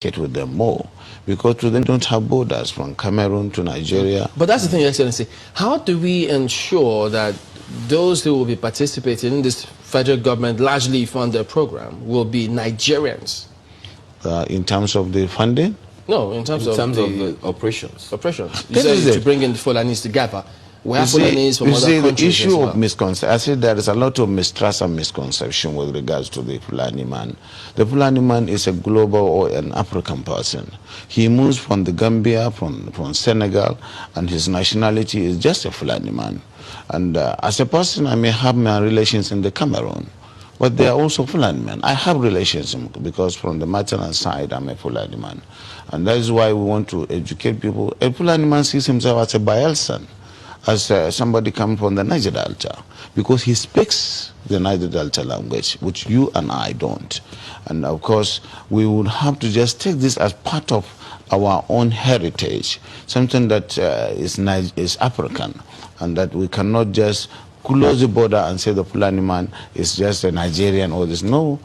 communicate with them more, because to them don't have borders from Cameroon to Nigeria. But that's the thing, Your Excellency. How do we ensure that those who will be participating in this federal government largely funded program will be Nigerians? In terms of the funding? No, in terms of the operations. Operations. You said to bring in the Fulanis together. We have Fulanis from other countries. The issue as well. of misconception, I said there is a lot of mistrust and misconception with regards to the Fulani man. The Fulani man is a global or an African person. He moves from the Gambia, from Senegal, and his nationality is just a Fulani man. And as a person, I may have my relations in the Cameroon, but they are also Fulani men. I have relations because from the maternal side, I'm a Fulani man. And that is why we want to educate people. A Fulani man sees himself as a Bayelsan, as somebody coming from the Niger Delta, because he speaks the Niger Delta language, which you and I don't. And of course, we would have to just take this as part of our own heritage, something that is African, and that we cannot just close the border and say the Fulani man is just a Nigerian or this. No.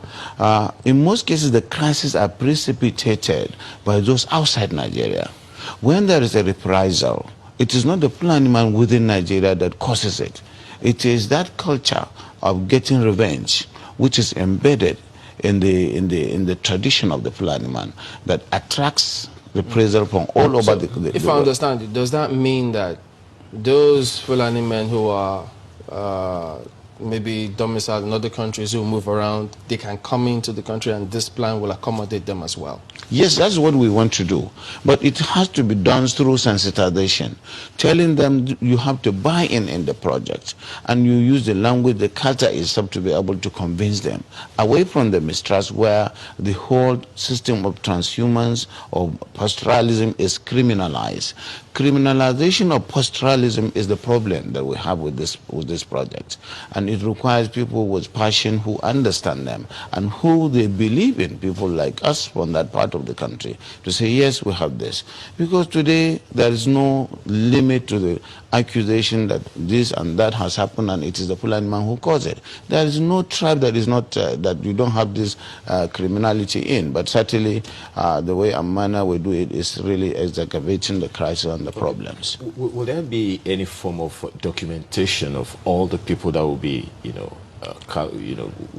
In most cases, the crises are precipitated by those outside Nigeria. When there is a reprisal, it is not the Fulani man within Nigeria that causes it. It is that culture of getting revenge, which is embedded in the tradition of the Fulani man, that attracts reprisal from all over the world. If I understand it, does that mean that those Fulani men who are maybe domiciled in other countries, who move around, they can come into the country and this plan will accommodate them as well? Yes, that's what we want to do. But it has to be done through sensitization, telling them you have to buy in the project, and you use the language, the culture itself to be able to convince them, away from the mistrust where the whole system of transhumance or pastoralism is criminalized. Criminalization of pastoralism is the problem that we have with this project, and it requires people with passion who understand them and who they believe in, people like us from that part of the country, to say yes, we have this. Because today there is no limit to the accusation that this and that has happened and it is the Fulani man who caused it. There is no tribe that is not that you don't have this criminality in, but certainly the way and manner we do it is really exacerbating the crisis and the problems. Will there be any form of documentation of all the people that will be,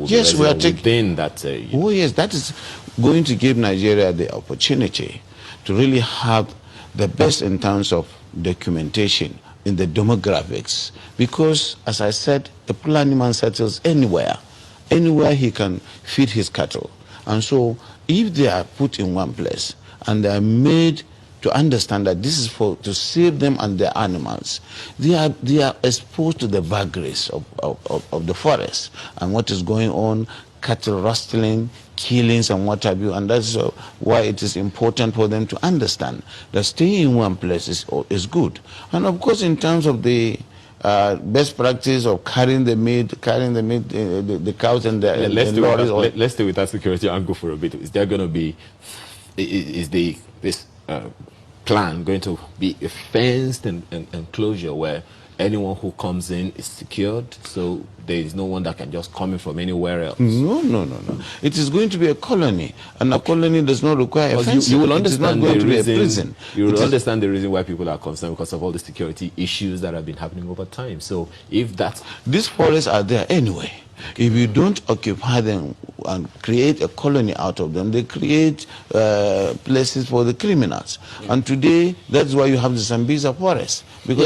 yes, we are within that? Oh yes, that is going to give Nigeria the opportunity to really have the best in terms of documentation in the demographics, because as I said, the Fulani man settles anywhere he can feed his cattle. And so if they are put in one place and they are made to understand that this is to save them and their animals, they are exposed to the vagaries of the forest and what is going on, cattle rustling, killings and what have you, and that's why it is important for them to understand that staying in one place is good. And of course, in terms of the best practice of carrying the meat, the cows and the lorries. Let's stay with that security angle for a bit. Is there going to be, this plan going to be a fenced enclosure where anyone who comes in is secured, so there is no one that can just come in from anywhere else? No. It is going to be a colony, and a colony does not require a fence. You will understand it is not going to be a prison. You will understand the reason why people are concerned, because of all the security issues that have been happening over time. So if that's... These forests are there anyway. If you don't occupy them and create a colony out of them, they create places for the criminals. And today, that's why you have the Sambisa forest, because